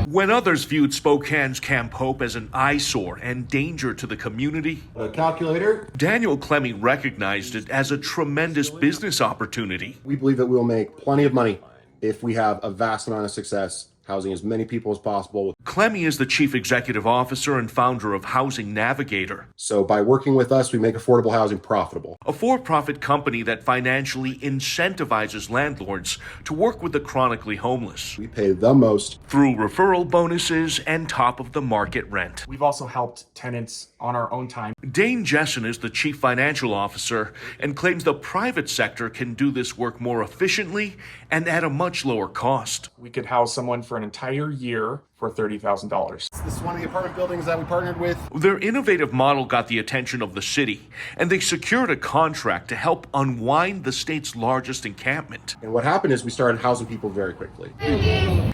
When others viewed Spokane's Camp Hope as an eyesore and danger to the community, A calculator. Daniel Clemmie recognized it as a tremendous business opportunity. We believe that we'll make plenty of money if we have a vast amount of success housing as many people as possible. Clemmie is the chief executive officer and founder of Housing Navigator, So by working with us, we make affordable housing profitable. a for-profit company that financially incentivizes landlords to work with the chronically homeless We pay the most. through referral bonuses and top-of-the-market rent. We've also helped tenants on our own time. Dane Jessen is the chief financial officer and claims the private sector can do this work more efficiently and at a much lower cost. We could house someone for an entire year for $30,000. This is one of the apartment buildings that we partnered with. Their innovative model got the attention of the city, and they secured a contract to help unwind the state's largest encampment. And what happened is we started housing people very quickly.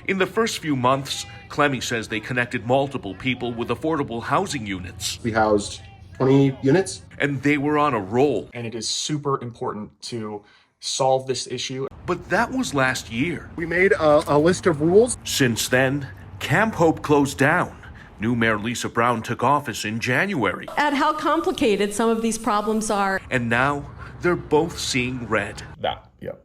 In the first few months, Clemmie says they connected multiple people with affordable housing units, We housed 20 units. and they were on a roll. And it is super important to solve this issue. But that was last year. We made a list of rules. Since then, Camp Hope closed down. New Mayor Lisa Brown took office in January, At how complicated some of these problems are. and now they're both seeing red.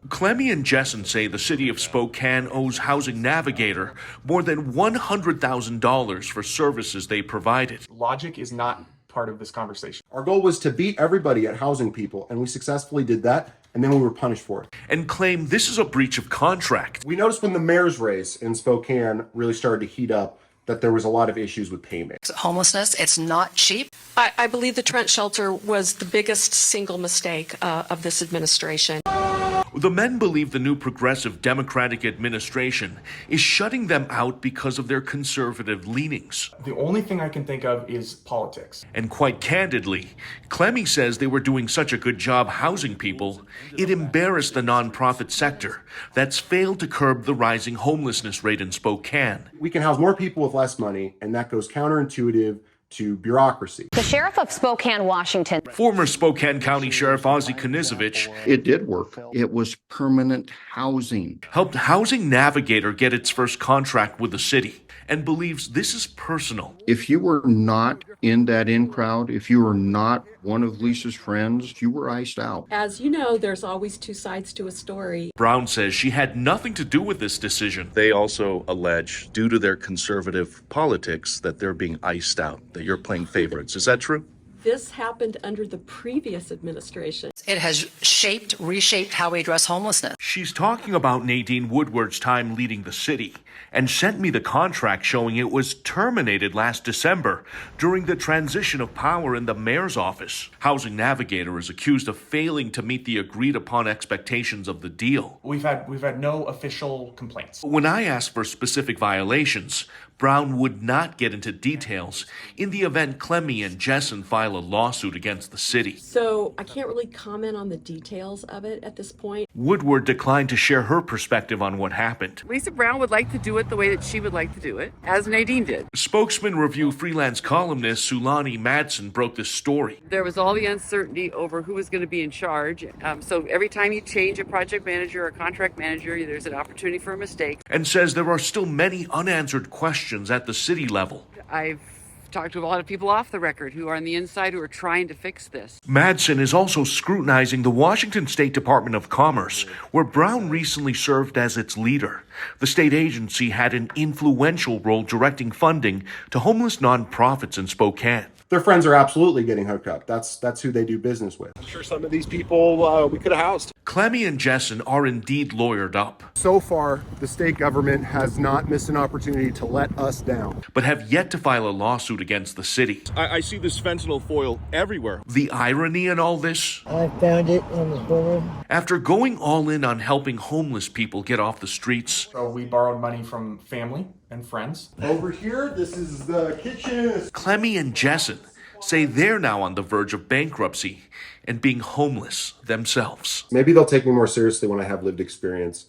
Clemmie and Jessen say the city of Spokane owes Housing Navigator more than $100,000 for services they provided. Logic is not part of this conversation. Our goal was to beat everybody at housing people, and we successfully did that, and then we were punished for it. And claim this is a breach of contract. We noticed when the mayor's race in Spokane really started to heat up that there was a lot of issues with payment. Homelessness, it's not cheap. I believe the Trent shelter was the biggest single mistake of this administration. The men believe the new progressive Democratic administration is shutting them out because of their conservative leanings. The only thing I can think of is politics. And quite candidly, Clemmie says they were doing such a good job housing people, it embarrassed the nonprofit sector that's failed to curb the rising homelessness rate in Spokane. We can house more people with less money, and that goes counterintuitive to bureaucracy. The sheriff of Spokane, Washington. Former Spokane County Sheriff Ozzie Knizovich It did work. It was permanent housing. helped Housing Navigator get its first contract with the city and believes this is personal. If you were not in that in crowd, if you were not one of Lisa's friends, you were iced out. As you know, there's always two sides to a story. Brown says she had nothing to do with this decision. They also allege, due to their conservative politics, that they're being iced out, that you're playing favorites. Is that true? This happened under the previous administration. It has reshaped how we address homelessness. She's talking about Nadine Woodward's time leading the city and sent me the contract showing it was terminated last December during the transition of power in the mayor's office. Housing Navigator is accused of failing to meet the agreed upon expectations of the deal. We've had no official complaints. When I asked for specific violations, Brown would not get into details in the event Clemmie and Jessen file a lawsuit against the city. So I can't really comment on the details of it at this point. Woodward declined to share her perspective on what happened. Lisa Brown would like to do it the way that she would like to do it, as Nadine did. Spokesman Review freelance columnist Sulani Madsen broke this story. There was all the uncertainty over who was going to be in charge. So every time you change a project manager or contract manager, there's an opportunity for a mistake. And says there are still many unanswered questions at the city level. I've talked to a lot of people off the record who are on the inside who are trying to fix this. Madsen is also scrutinizing the Washington State Department of Commerce, where Brown recently served as its leader. The state agency had an influential role directing funding to homeless nonprofits in Spokane. Their friends are absolutely getting hooked up. That's who they do business with. I'm sure some of these people we could have housed. Clemmie and Jessen are indeed lawyered up, So far, the state government has not missed an opportunity to let us down. but have yet to file a lawsuit against the city. I see this fentanyl foil everywhere. The irony in all this? I found it on the floor. After going all in on helping homeless people get off the streets, So we borrowed money from family and friends. Over here, this is the kitchen. Clemmie and Jessen say they're now on the verge of bankruptcy and being homeless themselves. Maybe they'll take me more seriously when I have lived experience.